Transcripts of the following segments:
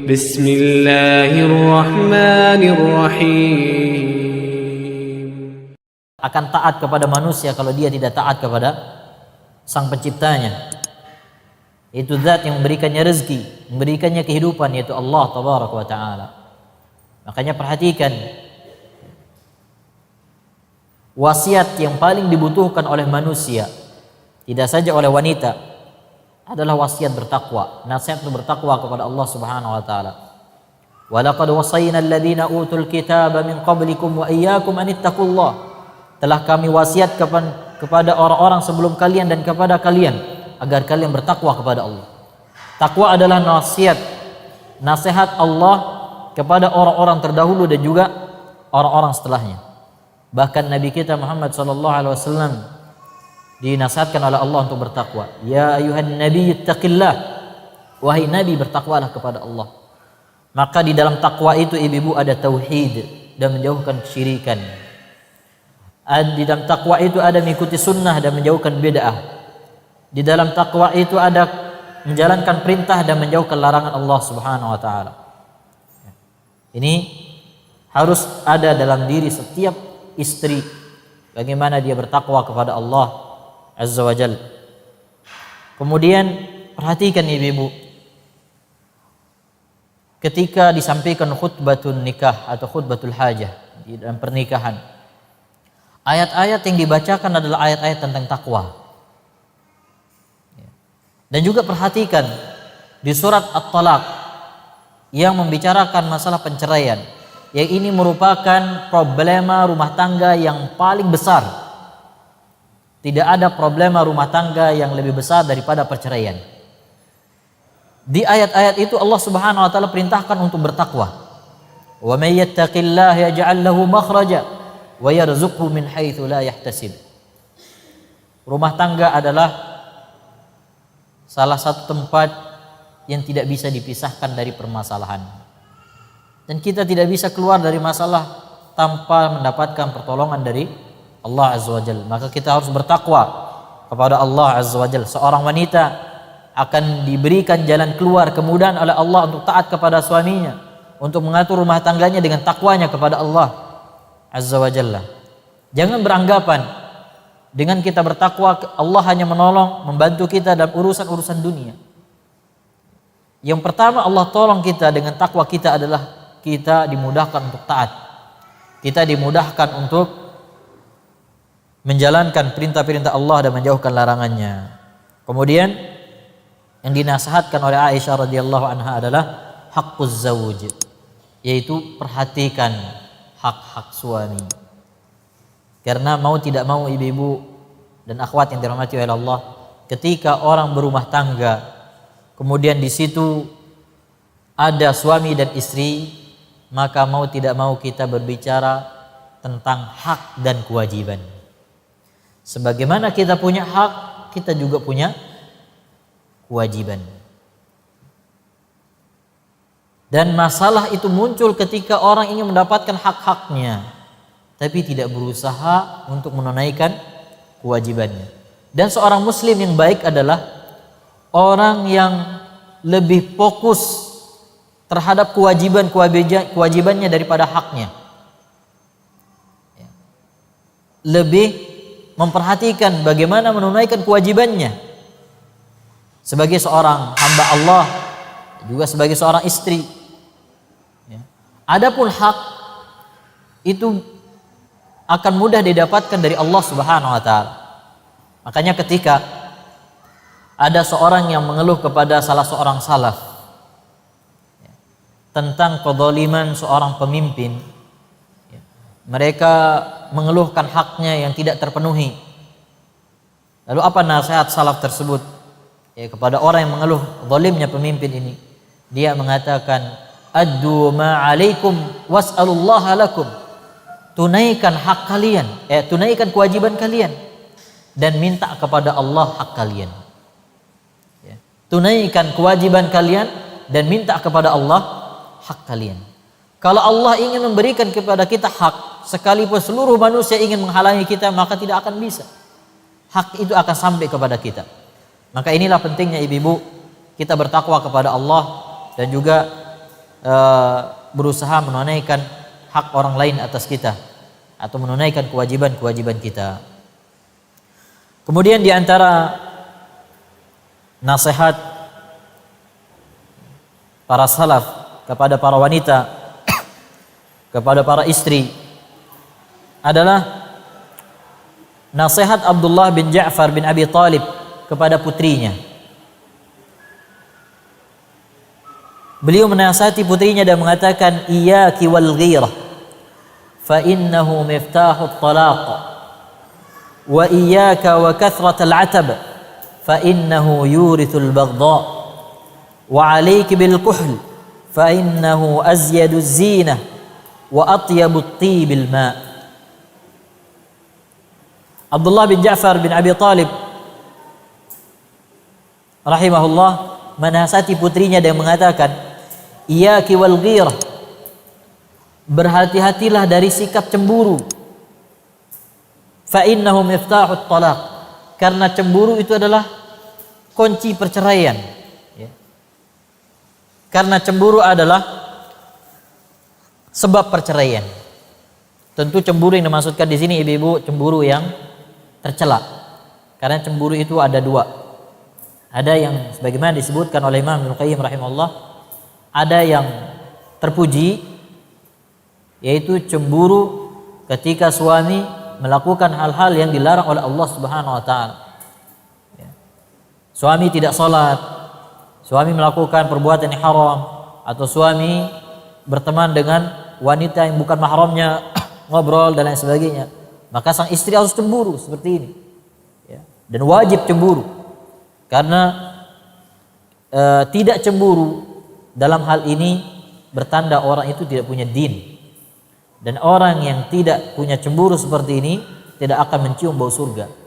Bismillahirrahmanirrahim. Akan taat kepada manusia kalau dia tidak taat kepada sang penciptanya. Itu zat yang memberikannya rezeki, memberikannya kehidupan, yaitu Allah tabaraka wa ta'ala. Makanya perhatikan, wasiat yang paling dibutuhkan oleh manusia, tidak saja oleh wanita, adalah wasiat bertakwa, nasihat untuk bertakwa kepada Allah Subhanahu wa taala. Wa laqad wasayna alladziina utul kitaba min qablikum wa iyyakum an ittaqullah. Telah kami wasiat kepada orang-orang sebelum kalian dan kepada kalian agar kalian bertakwa kepada Allah. Takwa adalah nasihat Allah kepada orang-orang terdahulu dan juga orang-orang setelahnya. Bahkan Nabi kita Muhammad sallallahu alaihi wasallam dinasihatkan oleh Allah untuk bertakwa. Ya ayuhan nabiy ittaqillah, wahai nabi bertakwalah kepada Allah. Maka di dalam takwa itu ibu-ibu ada tauhid dan menjauhkan kesyirikan. Di dalam takwa itu ada mengikuti sunnah dan menjauhkan bid'ah. Di dalam takwa itu ada menjalankan perintah dan menjauhkan larangan Allah Subhanahu wa taala. Ini harus ada dalam diri setiap istri, bagaimana dia bertakwa kepada Allah Azza wa Jalla. Kemudian perhatikan ibu-ibu, ketika disampaikan khutbatun nikah atau khutbatul hajah di dalam pernikahan, ayat-ayat yang dibacakan adalah ayat-ayat tentang takwa. Dan juga perhatikan di surat At-Talaq yang membicarakan masalah penceraian, yang ini merupakan problema rumah tangga yang paling besar. Tidak ada problema rumah tangga yang lebih besar daripada perceraian. Di ayat-ayat itu Allah Subhanahu wa taala perintahkan untuk bertakwa. Wa may yattaqillaha yaj'al lahu makhraja wa yarzuqhu min haitsu la yahtasib. Rumah tangga adalah salah satu tempat yang tidak bisa dipisahkan dari permasalahan. Dan kita tidak bisa keluar dari masalah tanpa mendapatkan pertolongan dari Allah Azza wa Jalla. Maka kita harus bertakwa kepada Allah Azza wa Jalla. Seorang wanita akan diberikan jalan keluar, kemudahan oleh Allah untuk taat kepada suaminya, untuk mengatur rumah tangganya dengan takwanya kepada Allah Azza wa Jalla. Jangan beranggapan dengan kita bertakwa Allah hanya menolong, membantu kita dalam urusan-urusan dunia. Yang pertama Allah tolong kita dengan takwa kita adalah kita dimudahkan untuk taat. Kita dimudahkan untuk menjalankan perintah-perintah Allah dan menjauhkan larangannya. Kemudian yang dinasihatkan oleh Aisyah radhiyallahu anha adalah haqquz zawj, yaitu perhatikan hak-hak suami. Karena mau tidak mau ibu-ibu dan akhwat yang dirahmati oleh Allah, ketika orang berumah tangga, kemudian di situ ada suami dan istri, maka mau tidak mau kita berbicara tentang hak dan kewajiban. Sebagaimana kita punya hak, kita juga punya kewajiban. Dan masalah itu muncul ketika orang ingin mendapatkan hak-haknya, tapi tidak berusaha untuk menunaikan kewajibannya. Dan seorang muslim yang baik adalah orang yang lebih fokus terhadap kewajibannya daripada haknya. Lebih memperhatikan bagaimana menunaikan kewajibannya sebagai seorang hamba Allah, juga sebagai seorang istri. Adapun hak itu akan mudah didapatkan dari Allah Subhanahu wa taala. Makanya ketika ada seorang yang mengeluh kepada salah seorang salaf tentang kezaliman seorang pemimpin, mereka mengeluhkan haknya yang tidak terpenuhi. Lalu apa nasihat salaf tersebut kepada orang yang mengeluh zalimnya pemimpin ini? Dia mengatakan, addu ma alaikum was'alullaha lakum. Tunaikan hak kalian, tunaikan kewajiban kalian dan minta kepada Allah hak kalian. Tunaikan kewajiban kalian dan minta kepada Allah hak kalian. Kalau Allah ingin memberikan kepada kita hak, sekalipun seluruh manusia ingin menghalangi kita, maka tidak akan bisa. Hak itu akan sampai kepada kita. Maka inilah pentingnya ibu-ibu kita bertakwa kepada Allah dan juga berusaha menunaikan hak orang lain atas kita atau menunaikan kewajiban-kewajiban kita. Kemudian di antara nasihat para salaf kepada para wanita, kepada para istri adalah nasihat Abdullah bin Ja'far bin Abi Thalib kepada putrinya. Beliau menasihati putrinya dan mengatakan, iyyaki wal ghirah fa innahu miftahut talaq wa iyyaka wa kathratal atab fa innahu yurithul baghdha wa 'alayki bil kuhl fa innahu azyadu zinah wa atyabut tibil ma. Abdullah bin Ja'far bin Abi Thalib rahimahullah menasihati putrinya dan mengatakan, iyyaki wal ghirah, berhati-hatilah dari sikap cemburu. Fa innahu miftahut talaq, karena cemburu itu adalah kunci perceraian. Karena cemburu adalah sebab perceraian. Tentu cemburu yang dimaksudkan di sini ibu-ibu cemburu yang tercela. Karena cemburu itu ada dua. Ada yang sebagaimana disebutkan oleh Imam Ibnu Qayyim rahimahullah, ada yang terpuji, yaitu cemburu ketika suami melakukan hal-hal yang dilarang oleh Allah Subhanahu wa taala. Suami tidak salat, suami melakukan perbuatan yang haram, atau suami berteman dengan wanita yang bukan mahramnya, ngobrol dan lain sebagainya, maka sang istri harus cemburu seperti ini, dan wajib cemburu. Karena tidak cemburu dalam hal ini bertanda orang itu tidak punya din, dan orang yang tidak punya cemburu seperti ini tidak akan mencium bau surga.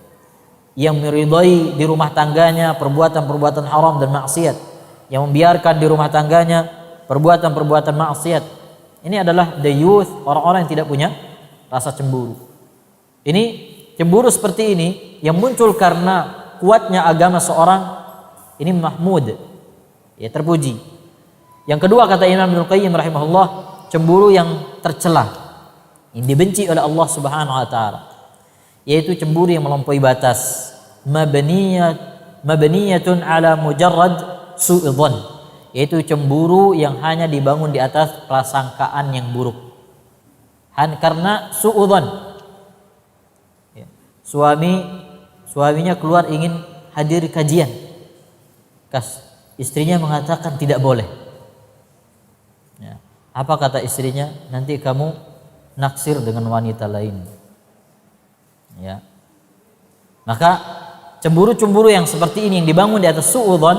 Yang meridai di rumah tangganya perbuatan-perbuatan haram dan maksiat, yang membiarkan di rumah tangganya perbuatan-perbuatan maksiat, ini adalah the youth, orang-orang yang tidak punya rasa cemburu. Ini cemburu seperti ini yang muncul karena kuatnya agama seorang, ini mahmud, terpuji. Yang kedua kata Imam Ibnu Qayyim rahimahullah, cemburu yang tercela, yang dibenci oleh Allah Subhanahu wa taala, yaitu cemburu yang melampaui batas, mabniyatun ala mujarrad su'idhan, yaitu cemburu yang hanya dibangun di atas prasangkaan yang buruk. Karena su'udhan, suaminya keluar ingin hadir kajian, istrinya mengatakan tidak boleh. Apa kata istrinya? Nanti kamu naksir dengan wanita lain. Maka cemburu-cemburu yang seperti ini yang dibangun di atas su'udhan,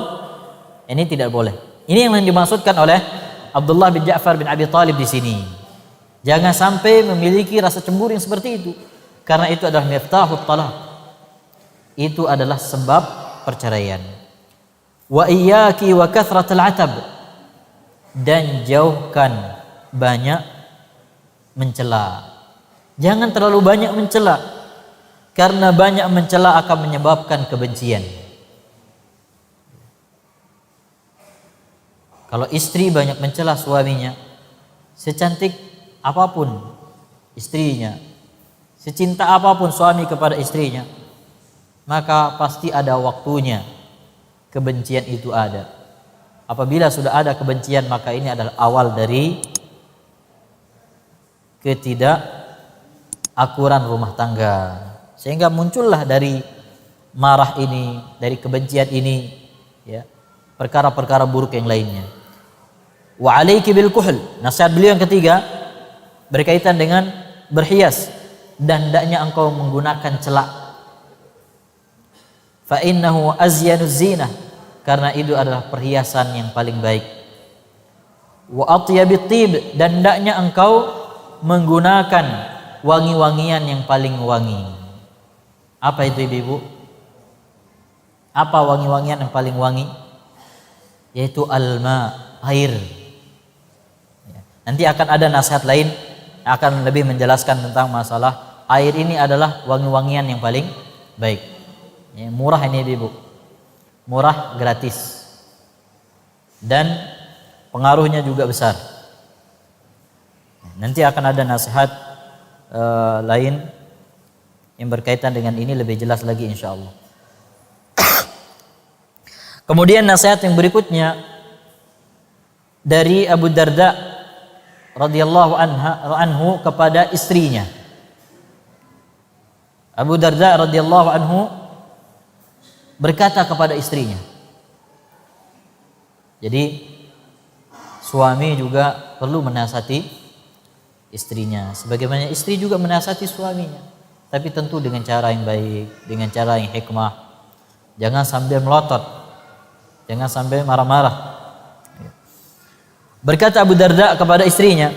ini tidak boleh. Ini yang dimaksudkan oleh Abdullah bin Ja'far bin Abi Thalib di sini. Jangan sampai memiliki rasa cemburu yang seperti itu, karena itu adalah miftahut talaq. Itu adalah sebab perceraian. Wa iyyaki wa kathratal atab, dan jauhkan banyak mencela. Jangan terlalu banyak mencela, karena banyak mencela akan menyebabkan kebencian. Kalau istri banyak mencela suaminya, secantik apapun istrinya, secinta apapun suami kepada istrinya, maka pasti ada waktunya kebencian itu ada. Apabila sudah ada kebencian, maka ini adalah awal dari ketidakakuran rumah tangga, sehingga muncullah dari marah ini, dari kebencian ini, perkara-perkara buruk yang lainnya. Wa 'alaiki bil kuhl, nasihat beliau yang ketiga berkaitan dengan berhias, dan hendaknya engkau menggunakan celak. Fa innahu azyanu zinah, karena itu adalah perhiasan yang paling baik. Wa atyabit tib, dan hendaknya engkau menggunakan wangi-wangian yang paling wangi. Apa itu ibu-ibu? Apa wangi-wangian yang paling wangi? Yaitu alma, air. Nanti akan ada nasihat lain yang akan lebih menjelaskan tentang masalah air ini adalah wangi-wangian yang paling baik. Murah ini ibu, murah, gratis, dan pengaruhnya juga besar. Nanti akan ada nasihat lain yang berkaitan dengan ini lebih jelas lagi insyaallah. Kemudian nasihat yang berikutnya dari Abu Darda radhiyallahu anhu kepada istrinya. Abu Darda radhiyallahu anhu berkata kepada istrinya. Jadi suami juga perlu menasihati istrinya, sebagaimana istri juga menasihati suaminya, tapi tentu dengan cara yang baik, dengan cara yang hikmah. Jangan sambil melotot, jangan sampai marah-marah. Berkata Abu Darda kepada istrinya,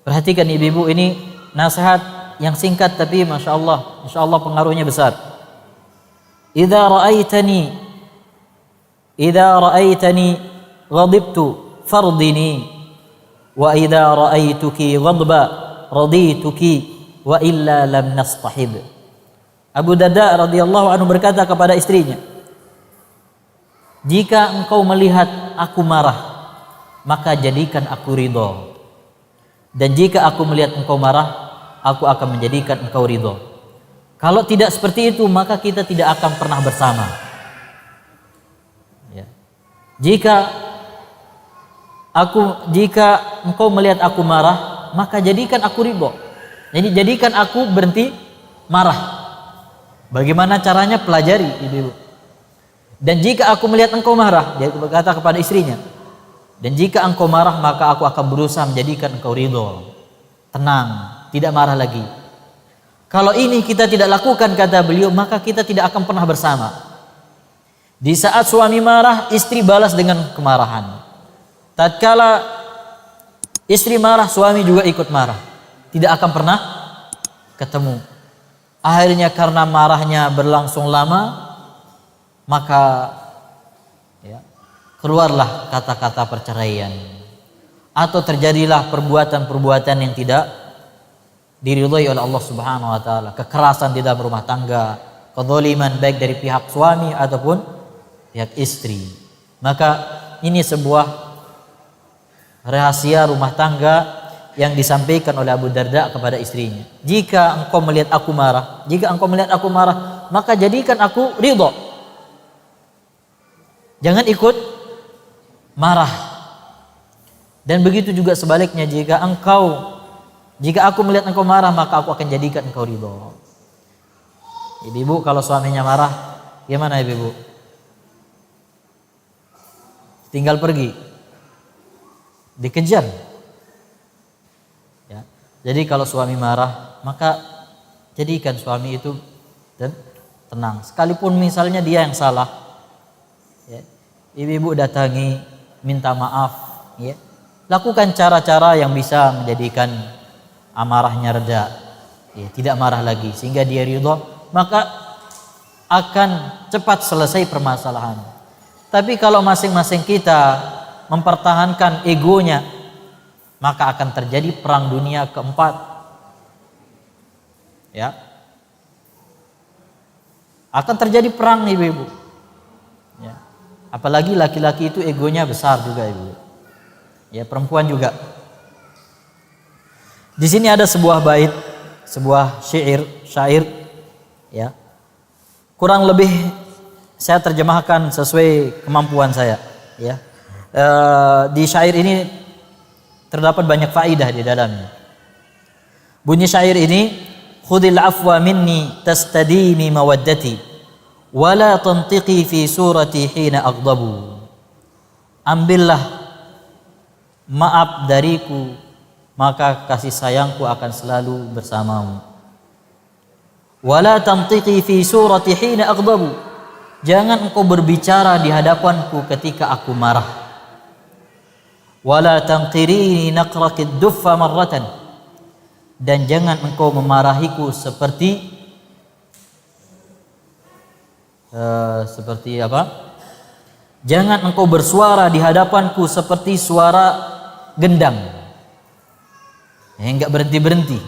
perhatikan ibu-ibu, ini nasihat yang singkat tapi masya Allah, insya Allah pengaruhnya besar. Idza ra'aitani ghadibtu fardini, wa idza ra'aituki ghadba radituki, wa illa lam nastahib. Abu Darda radhiyallahu anhu berkata kepada istrinya, jika engkau melihat aku marah, maka jadikan aku ridho. Dan jika aku melihat engkau marah, aku akan menjadikan engkau ridho. Kalau tidak seperti itu, maka kita tidak akan pernah bersama. Ya. Jika engkau melihat aku marah, maka jadikan aku ridho. Jadi jadikan aku berhenti marah. Bagaimana caranya? Pelajari, ibu-ibu. Dan jika aku melihat engkau marah, dia berkata kepada istrinya, dan jika engkau marah, maka aku akan berusaha menjadikan engkau ridho, tenang, tidak marah lagi. Kalau ini kita tidak lakukan, kata beliau, maka kita tidak akan pernah bersama. Di saat suami marah, istri balas dengan kemarahan. Tatkala istri marah, suami juga ikut marah. Tidak akan pernah ketemu. Akhirnya karena marahnya berlangsung lama, maka keluarlah kata-kata perceraian, atau terjadilah perbuatan-perbuatan yang tidak diridhai oleh Allah Subhanahu wa taala, kekerasan di dalam rumah tangga, kezaliman baik dari pihak suami ataupun pihak istri. Maka ini sebuah rahasia rumah tangga yang disampaikan oleh Abu Darda kepada istrinya. Jika engkau melihat aku marah, maka jadikan aku ridho. Jangan ikut marah. Dan begitu juga sebaliknya, jika aku melihat engkau marah, maka aku akan jadikan engkau ridho. Ibu-ibu kalau suaminya marah, gimana ibu-ibu? Tinggal pergi, dikejar. Ya. Jadi kalau suami marah, maka jadikan suami itu dan tenang. Sekalipun misalnya dia yang salah, ya, ibu-ibu datangi, minta maaf, ya. Lakukan cara-cara yang bisa menjadikan amarahnya reda, ya, tidak marah lagi, sehingga dia ridho, maka akan cepat selesai permasalahan. Tapi kalau masing-masing kita mempertahankan egonya, maka akan terjadi perang dunia keempat. Ya. Akan terjadi perang, ibu-ibu. Ya. Apalagi laki-laki itu egonya besar juga, ibu. Ya, perempuan juga. Di sini ada sebuah bait, sebuah syair, ya. Kurang lebih saya terjemahkan sesuai kemampuan saya, ya. Di syair ini terdapat banyak faidah di dalamnya. Bunyi syair ini, khudil afwa minni tastadimi mawaddati wala tantiqi fi surati hina aghdabu. Ambillah maaf dariku, maka kasih sayangku akan selalu bersamamu. Wala tantiqi fi surati hina aghdabu. Jangan engkau berbicara di hadapanku ketika aku marah. Wala tanqirini naqraqid duffa marratan. Dan jangan engkau memarahiku seperti apa? Jangan engkau bersuara di hadapanku seperti suara gendang yang enggak berhenti-berhenti.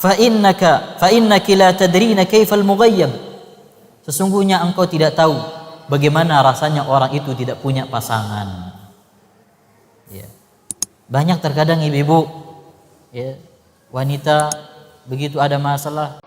Fa innaki la tadrina kaifal mughayyab. Sesungguhnya engkau tidak tahu bagaimana rasanya orang itu tidak punya pasangan. Ya. Banyak terkadang ibu-ibu, ya, wanita begitu ada masalah